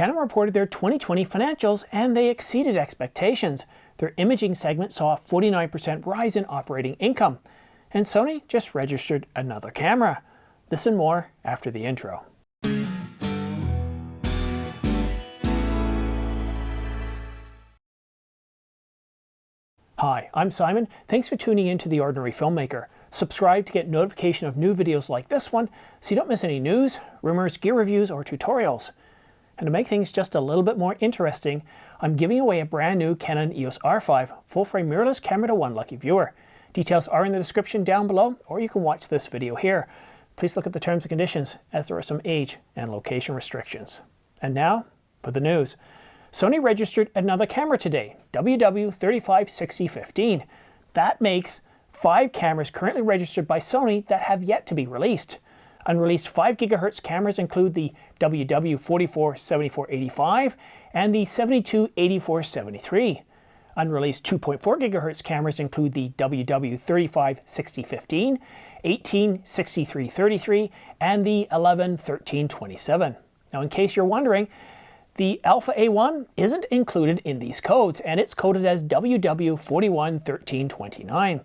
Canon reported their 2020 financials and they exceeded expectations. Their imaging segment saw a 49% rise in operating income. And Sony just registered another camera. This and more after the intro. Hi, I'm Simon. Thanks for tuning in to The Ordinary Filmmaker. Subscribe to get notification of new videos like this one so you don't miss any news, rumors, gear reviews, or tutorials. And to make things just a little bit more interesting, I'm giving away a brand new Canon EOS R5 full-frame mirrorless camera to one lucky viewer. Details are in the description down below, or you can watch this video here. Please look at the terms and conditions, as there are some age and location restrictions. And now, for the news. Sony registered another camera today, WW356015. That makes 5 cameras currently registered by Sony that have yet to be released. Unreleased 5GHz cameras include the WW447485 and the 728473. Unreleased 2.4GHz cameras include the WW356015, 186333, and the 111327. Now, in case you're wondering, the Alpha A1 isn't included in these codes, and it's coded as WW411329.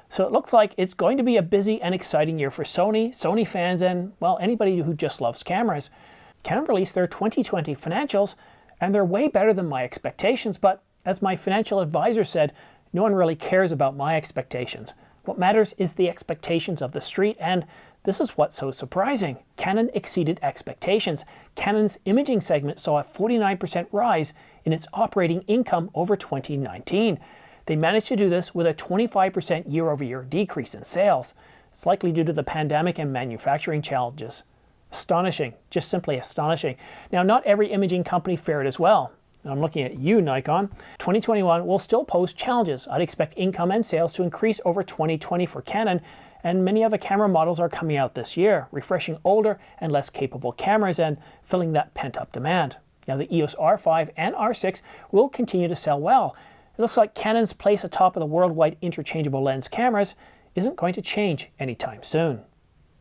So it looks like it's going to be a busy and exciting year for Sony fans, and, well, anybody who just loves cameras. Canon released their 2020 financials, and they're way better than my expectations, but as my financial advisor said, no one really cares about my expectations. What matters is the expectations of the street, and this is what's so surprising. Canon exceeded expectations. Canon's imaging segment saw a 49% rise in its operating income over 2019. They managed to do this with a 25% year-over-year decrease in sales. It's likely due to the pandemic and manufacturing challenges. Astonishing, just simply astonishing. Now, not every imaging company fared as well. I'm looking at you, Nikon. 2021 will still pose challenges. I'd expect income and sales to increase over 2020 for Canon, and many other camera models are coming out this year, refreshing older and less capable cameras and filling that pent-up demand. Now, the EOS R5 and R6 will continue to sell well. It looks like Canon's place atop of the worldwide interchangeable lens cameras isn't going to change anytime soon.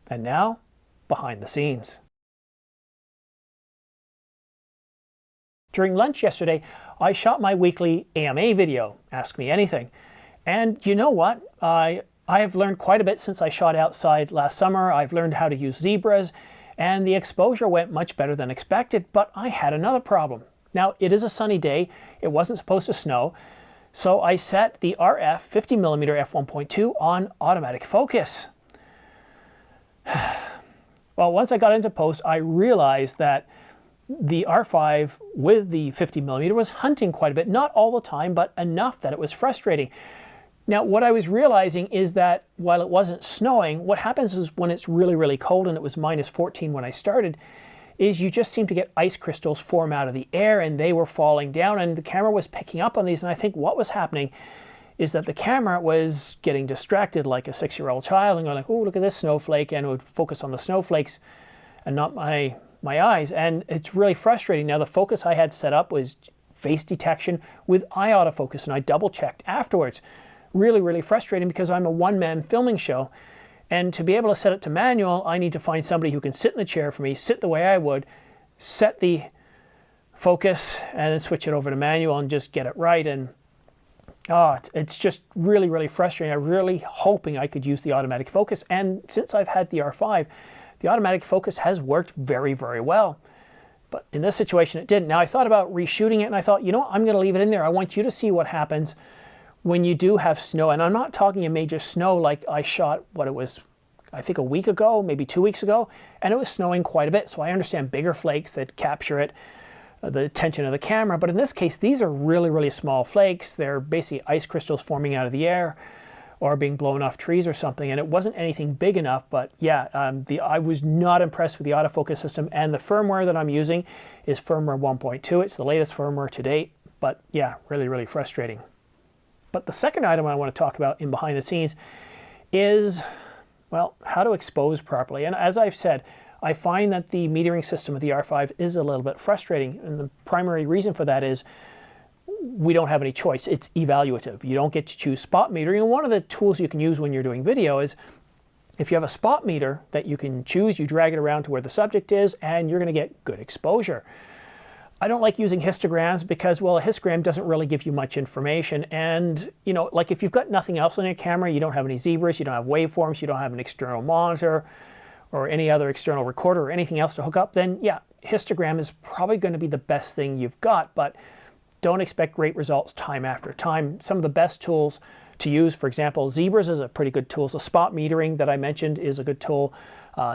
And now, behind the scenes. During lunch yesterday, I shot my weekly AMA video, Ask Me Anything. And you know what? I have learned quite a bit since I shot outside last summer. I've learned how to use zebras, and the exposure went much better than expected, but I had another problem. Now, it is a sunny day. It wasn't supposed to snow. So I set the RF 50mm f1.2 on automatic focus. Well, once I got into post, I realized that the R5 with the 50mm was hunting quite a bit, not all the time, but enough that it was frustrating. Now, what I was realizing is that while it wasn't snowing, what happens is when it's really, really cold, and it was -14 when I started, is you just seem to get ice crystals form out of the air, and they were falling down, and the camera was picking up on these, and I think what was happening is that the camera was getting distracted like a 6-year-old child and going like, oh, look at this snowflake, and it would focus on the snowflakes and not my eyes, and it's really frustrating. Now, the focus I had set up was face detection with eye autofocus, and I double-checked afterwards. Really, really frustrating because I'm a one-man filming show, and to be able to set it to manual, I need to find somebody who can sit in the chair for me, sit the way I would, set the focus, and then switch it over to manual and just get it right. And it's just really, really frustrating. I'm really hoping I could use the automatic focus, and since I've had the R5, the automatic focus has worked very, very well. But in this situation, it didn't. Now, I thought about reshooting it, and I thought, you know what, I'm going to leave it in there. I want you to see what happens when you do have snow. And I'm not talking a major snow like I shot what it was, I think a week ago, maybe 2 weeks ago, and it was snowing quite a bit. So I understand bigger flakes that capture it, the attention of the camera. But in this case, these are really, really small flakes. They're basically ice crystals forming out of the air or being blown off trees or something, and it wasn't anything big enough. But yeah, I was not impressed with the autofocus system, and the firmware that I'm using is firmware 1.2. It's the latest firmware to date, but yeah, really, really frustrating. But the second item I want to talk about in behind the scenes is, well, how to expose properly. And as I've said, I find that the metering system of the R5 is a little bit frustrating, and the primary reason for that is we don't have any choice. It's evaluative. You don't get to choose spot metering, and one of the tools you can use when you're doing video is if you have a spot meter that you can choose, you drag it around to where the subject is, and you're going to get good exposure. I don't like using histograms because, well, a histogram doesn't really give you much information. And, you know, like if you've got nothing else on your camera, you don't have any zebras, you don't have waveforms, you don't have an external monitor or any other external recorder or anything else to hook up, then yeah, histogram is probably going to be the best thing you've got, but don't expect great results time after time. Some of the best tools to use, for example, zebras is a pretty good tool. So spot metering that I mentioned is a good tool.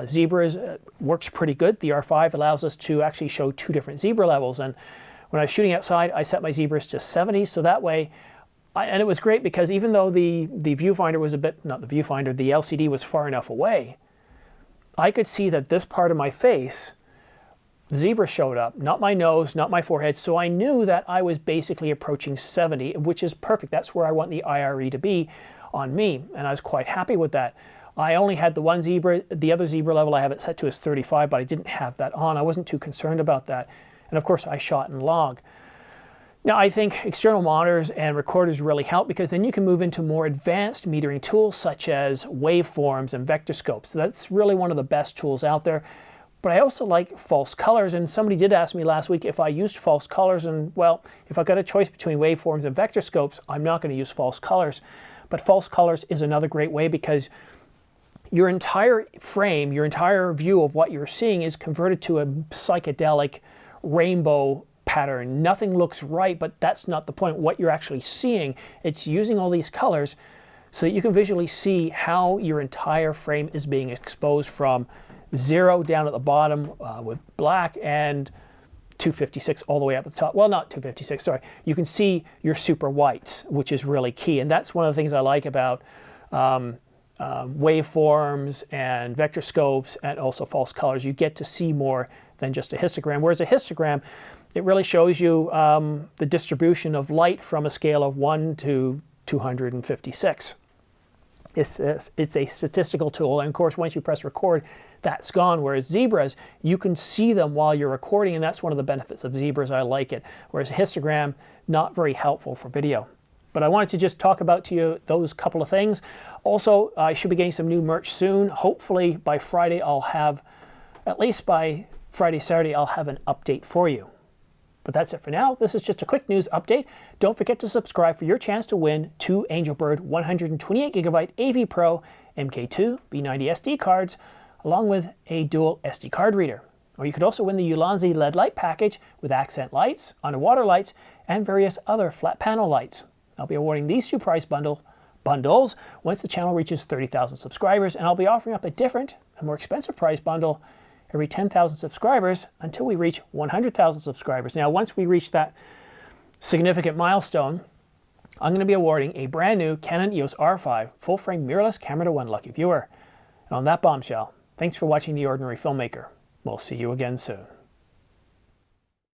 Zebras works pretty good. The R5 allows us to actually show 2 different zebra levels. And when I was shooting outside, I set my zebras to 70. So that way, and it was great because even though the viewfinder was a bit, not the viewfinder, the LCD was far enough away, I could see that this part of my face, the zebra showed up, not my nose, not my forehead. So I knew that I was basically approaching 70, which is perfect. That's where I want the IRE to be on me. And I was quite happy with that. I only had the one zebra. The other zebra level I have it set to is 35, but I didn't have that on. I wasn't too concerned about that. And of course, I shot in log. Now, I think external monitors and recorders really help because then you can move into more advanced metering tools such as waveforms and vector scopes. So that's really one of the best tools out there. But I also like false colors, and somebody did ask me last week if I used false colors, and well, if I've got a choice between waveforms and vector scopes, I'm not going to use false colors. But false colors is another great way because your entire frame, your entire view of what you're seeing is converted to a psychedelic rainbow pattern. Nothing looks right, but that's not the point. What you're actually seeing, it's using all these colors so that you can visually see how your entire frame is being exposed from 0 down at the bottom with black and 256 all the way up at the top. Well, not 256, sorry. You can see your super whites, which is really key. And that's one of the things I like about waveforms and vector scopes and also false colors. You get to see more than just a histogram. Whereas a histogram, it really shows you the distribution of light from a scale of 1 to 256. It's a statistical tool, and of course once you press record, that's gone. Whereas zebras, you can see them while you're recording, and that's one of the benefits of zebras. I like it. Whereas a histogram, not very helpful for video. But I wanted to just talk about to you those couple of things. Also, I should be getting some new merch soon. Hopefully by Friday I'll have, at least by Friday, Saturday, I'll have an update for you. But that's it for now. This is just a quick news update. Don't forget to subscribe for your chance to win 2 Angelbird 128GB AV Pro MK2 B90 SD cards, along with a dual SD card reader. Or you could also win the Ulanzi LED light package with accent lights, underwater lights, and various other flat panel lights. I'll be awarding these 2 prize bundles once the channel reaches 30,000 subscribers, and I'll be offering up a different and more expensive prize bundle every 10,000 subscribers until we reach 100,000 subscribers. Now, once we reach that significant milestone, I'm going to be awarding a brand new Canon EOS R5 full-frame mirrorless camera to one lucky viewer. And on that bombshell, thanks for watching The Ordinary Filmmaker. We'll see you again soon.